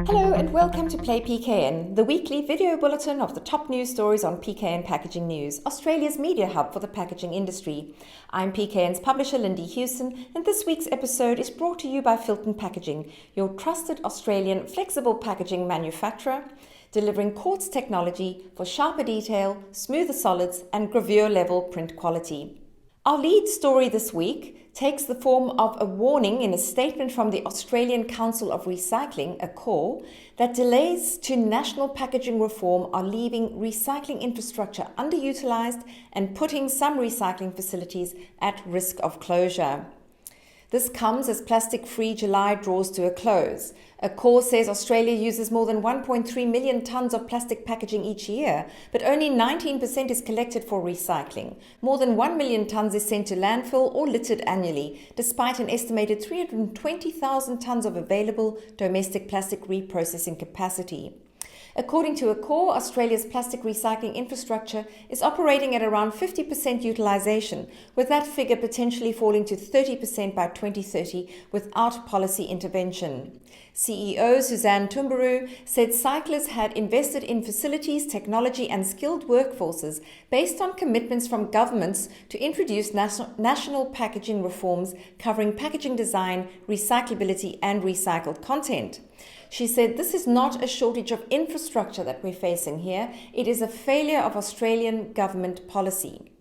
Hello and welcome to Play PKN, the weekly video bulletin of the top news stories on PKN Packaging News, Australia's media hub for the packaging industry. I'm PKN's publisher Lindy Hewson, and this week's episode is brought to you by Filton Packaging, your trusted Australian flexible packaging manufacturer, delivering quartz technology for sharper detail, smoother solids and gravure-level print quality. Our lead story this week takes the form of a warning in a statement from the Australian Council of Recycling, ACOR, that delays to national packaging reform are leaving recycling infrastructure underutilised and putting some recycling facilities at risk of closure. This comes as Plastic-Free July draws to a close. ACOR says Australia uses more than 1.3 million tonnes of plastic packaging each year, but only 19% is collected for recycling. More than 1 million tonnes is sent to landfill or littered annually, despite an estimated 320,000 tonnes of available domestic plastic reprocessing capacity. According to ACOR, Australia's plastic recycling infrastructure is operating at around 50% utilisation, with that figure potentially falling to 30% by 2030 without policy intervention. CEO Suzanne Tumberu said cyclists had invested in facilities, technology and skilled workforces based on commitments from governments to introduce national packaging reforms covering packaging design, recyclability and recycled content. She said, "This is not a shortage of infrastructure that we're facing here. It is a failure of Australian government policy."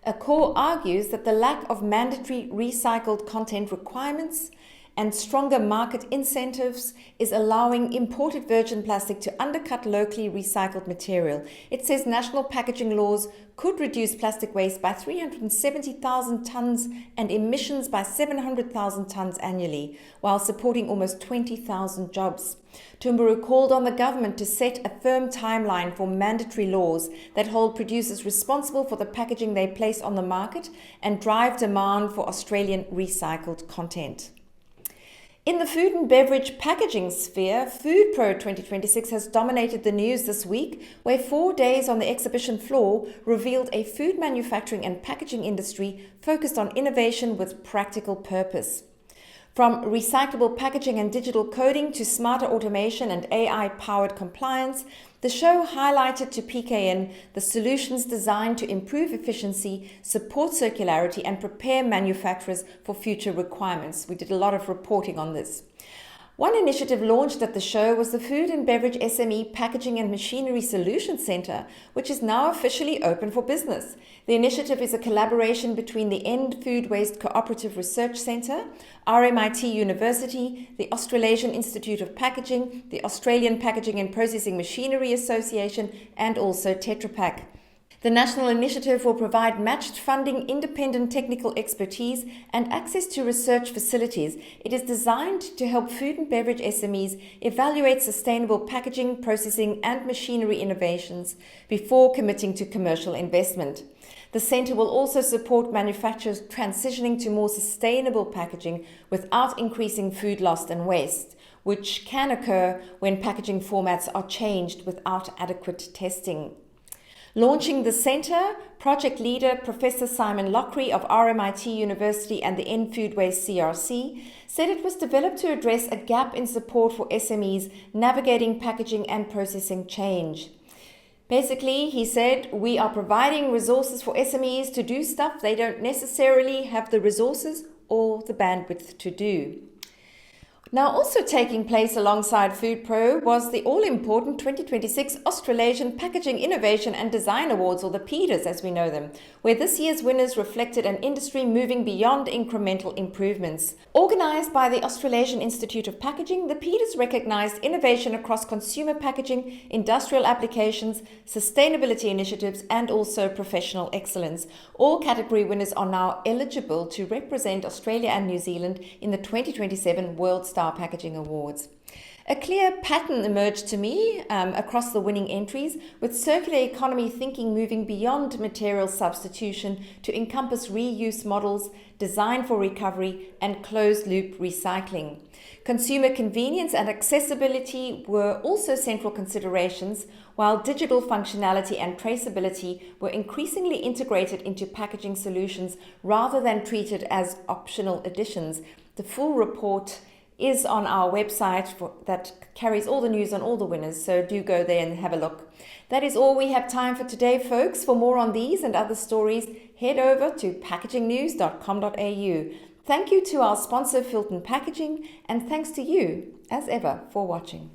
ACOR argues that the lack of mandatory recycled content requirements and stronger market incentives is allowing imported virgin plastic to undercut locally recycled material. It says national packaging laws could reduce plastic waste by 370,000 tonnes and emissions by 700,000 tonnes annually, while supporting almost 20,000 jobs. Tumberu called on the government to set a firm timeline for mandatory laws that hold producers responsible for the packaging they place on the market and drive demand for Australian recycled content. In the food and beverage packaging sphere, foodpro 2026 has dominated the news this week, where 4 days on the exhibition floor revealed a food manufacturing and packaging industry focused on innovation with practical purpose. From recyclable packaging and digital coding to smarter automation and AI-powered compliance, the show highlighted to PKN the solutions designed to improve efficiency, support circularity, and prepare manufacturers for future requirements. We did a lot of reporting on this. One initiative launched at the show was the Food and Beverage SME Packaging and Machinery Solutions Centre, which is now officially open for business. The initiative is a collaboration between the End Food Waste Cooperative Research Centre, RMIT University, the Australasian Institute of Packaging, the Australian Packaging and Processing Machinery Association, and also TetraPak. The national initiative will provide matched funding, independent technical expertise, and access to research facilities. It is designed to help food and beverage SMEs evaluate sustainable packaging, processing, and machinery innovations before committing to commercial investment. The centre will also support manufacturers transitioning to more sustainable packaging without increasing food loss and waste, which can occur when packaging formats are changed without adequate testing. Launching the centre, project leader Professor Simon Lockery of RMIT University and the End Food Waste CRC said it was developed to address a gap in support for SMEs navigating packaging and processing change. Basically, he said, we are providing resources for SMEs to do stuff they don't necessarily have the resources or the bandwidth to do. Now, also taking place alongside foodpro was the all-important 2026 Australasian Packaging Innovation and Design Awards, or the PIDAs as we know them, where this year's winners reflected an industry moving beyond incremental improvements. Organised by the Australasian Institute of Packaging, the PIDAs recognised innovation across consumer packaging, industrial applications, sustainability initiatives and also professional excellence. All category winners are now eligible to represent Australia and New Zealand in the 2027 World Star Packaging Awards. A clear pattern emerged to me across the winning entries, with circular economy thinking moving beyond material substitution to encompass reuse models, design for recovery, and closed-loop recycling. Consumer convenience and accessibility were also central considerations, while digital functionality and traceability were increasingly integrated into packaging solutions rather than treated as optional additions. The full report is on our website that carries all the news on all the winners, so do go there and have a look. That is all we have time for today, folks. For more on these and other stories, head over to packagingnews.com.au. Thank you to our sponsor, Filton Packaging, and thanks to you, as ever, for watching.